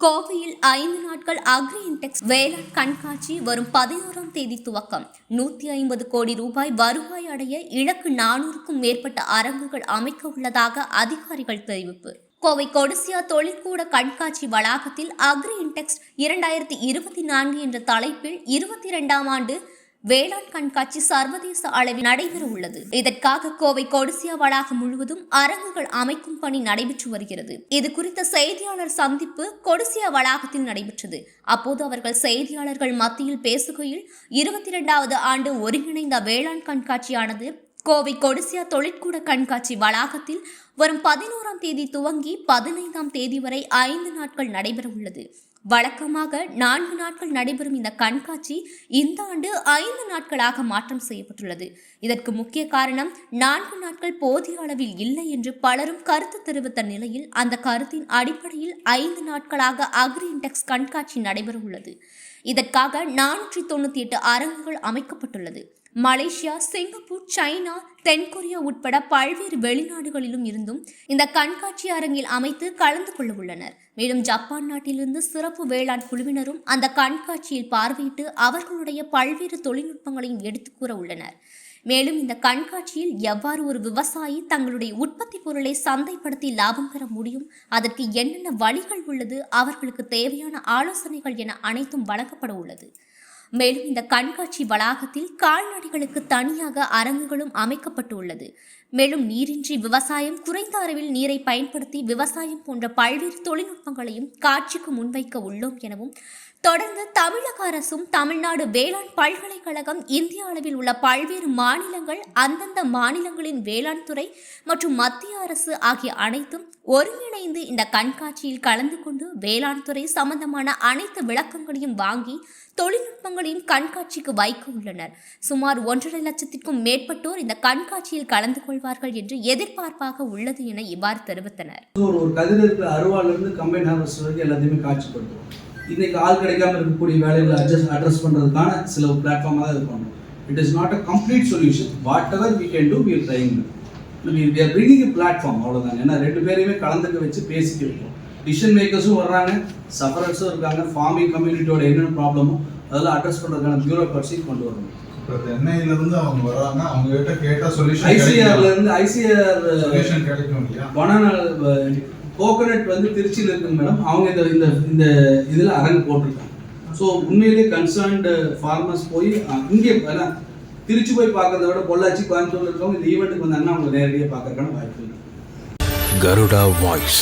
கோவையில் 5 நாட்கள் agri index வேளாண் கண்காட்சி வரும் 11ஆம் தேதி துவக்கம். 150 கோடி ரூபாய் வருவாய் அடைய இலக்கு. 400க்கும் மேற்பட்ட அரங்குகள் அமைக்க உள்ளதாக அதிகாரிகள் தெரிவிப்பு. கோவை கொடிசியா தொழிற்கூட கண்காட்சி வளாகத்தில் அக்ரி இன்டெக்ஸ் 2024 என்ற தலைப்பில் 22ஆம் ஆண்டு வேளாண் கண்காட்சி சர்வதேச அளவில் நடைபெற உள்ளது. இதற்காக கோவை கொடிசியா வளாகம் முழுவதும் அரங்குகள் அமைக்கும் பணி நடைபெற்று வருகிறது. இது குறித்த செய்தியாளர் சந்திப்பு கொடிசியா வளாகத்தில் நடைபெற்றது. அப்போது அவர்கள் செய்தியாளர்கள் மத்தியில் பேசுகையில் 22வது ஆண்டு ஒருங்கிணைந்த வேளாண் கண்காட்சியானது கோவை கொடிசியா தொழிற்கூட கண்காட்சி வளாகத்தில் வரும் 11ஆம் தேதி துவங்கி 15ஆம் தேதி வரை 5 நாட்கள் நடைபெற உள்ளது. வழக்கமாக 4 நாட்கள் நடைபெறும் இந்த கண்காட்சி இந்த ஆண்டு 5 நாட்களாக மாற்றம் செய்யப்பட்டுள்ளது. இதற்கு முக்கிய காரணம் 4 நாட்கள் போதிய அளவில் இல்லை என்று பலரும் கருத்து தெரிவித்த நிலையில் அந்த கருத்தின் அடிப்படையில் 5 நாட்களாக அக்ரி இன்டெக்ஸ் கண்காட்சி நடைபெற உள்ளது. இதற்காக 498 அரங்குகள் அமைக்கப்பட்டுள்ளது. மலேசியா, சிங்கப்பூர், சைனா, தென்கொரியா உட்பட பல்வேறு வெளிநாடுகளிலும் இருந்தும் இந்த கண்காட்சி அரங்கில் அமைத்து கலந்து கொள்ள உள்ளனர். மேலும் ஜப்பான் நாட்டிலிருந்து சிறப்பு வேளாண் குழுவினரும் அந்த கண்காட்சியில் பார்வையிட்டு அவர்களுடைய பல்வேறு தொழில்நுட்பங்களையும் எடுத்துக் கூற உள்ளனர். மேலும் இந்த கண்காட்சியில் எவ்வாறு ஒரு விவசாயி தங்களுடைய உற்பத்தி பொருளை சந்தைப்படுத்தி லாபம் பெற முடியும், அதற்கு என்னென்ன வழிகள் உள்ளது, அவர்களுக்கு தேவையான ஆலோசனைகள் என அனைத்தும் வழங்கப்பட உள்ளது. மேலும் இந்த கண்காட்சி வளாகத்தில் கால்நடைகளுக்கு தனியாக அரங்குகளும் அமைக்கப்பட்டு உள்ளது. மேலும் நீரின்றி விவசாயம், குறைந்த அளவில் நீரை பயன்படுத்தி விவசாயம் போன்ற பல்வேறு தொழில்நுட்பங்களையும் காட்சிக்கு முன்வைக்க உள்ளோம் எனவும், தொடர்ந்து தமிழக அரசும் தமிழ்நாடு வேளாண் பல்கலைக்கழகம், இந்திய அளவில் உள்ள பல்வேறு மாநிலங்கள், அந்தந்த மாநிலங்களின் வேளாண் துறை மற்றும் மத்திய அரசு ஆகிய அனைத்தும் ஒருங்கிணைந்து இந்த கண்காட்சியில் கலந்து கொண்டு வேளாண் துறை சம்பந்தமான அனைத்து விளக்கங்களையும் வாங்கி தொழில்நுட்பங்களையும் கண்காட்சிக்கு வைக்க உள்ளனர். சுமார் 1.5 லட்சத்திற்கும் மேற்பட்டோர் இந்த கண்காட்சியில் கலந்து கொள்வார்கள் என்று எதிர்பார்ப்பாக உள்ளது என இவ்வாறு தெரிவித்தனர். ஒரு கதிரிற்கு அருவாலிருந்து கம்பைன் ஹார்வெஸ்டர் வரைக்கும் எல்லாத்தையுமே காட்சிப்படுத்துவோம். இன்னைக்கு ஆள் கிடைக்காம இருக்கக்கூடிய வேலைகளை அட்ரஸ் பண்ணுறதுக்கான சில பிளாட்ஃபார்மாக தான் இது பண்ணுறோம். It is not a complete solution. Whatever we can do, we are trying. We are bringing a platform, அவ்வளோதான். ஏன்னா 2 பேரையுமே கலந்துக்க வச்சு பேசிக்க வைப்போம். டிசிஷன் மேக்கர்ஸும் வர்றாங்க, சஃபரர்ஸும் இருக்காங்க. ஃபார்மிங் கம்யூனிட்டியோட என்னென்ன ப்ராப்ளமோ அதெல்லாம் அட்ரஸ் பண்ணுறதுக்கான பியூரோக்ராட்ஸி கொண்டு வரணும். இப்போ சென்னையிலேருந்து அவங்க வர்றாங்க, அவங்க கிட்ட கேட்டால் சொல்யூஷன் ஐசிஆர்லேருந்து ஐசிஆர் சொல்யூஷன் கிடைக்கும் இல்லையா? பனானா கோகனட் வந்து திருச்சியில் இருக்குங்க மேடம். அவங்க இந்த இந்த இதில் அரங்கு போட்டிருக்காங்க. ஸோ உண்மையிலேயே கன்சர்ன்டு ஃபார்மர்ஸ் போய் இங்கே திருச்சி போய் பார்க்கறத விட பொள்ளாச்சி, கோயம்புத்தூர்ல இருக்கவங்க இந்த ஈவெண்ட்டுக்கு வந்தாங்கன்னா அவங்க நேரடியாக பார்க்கறதுக்கான வாய்ப்பு இருக்கு. Garuda Voice.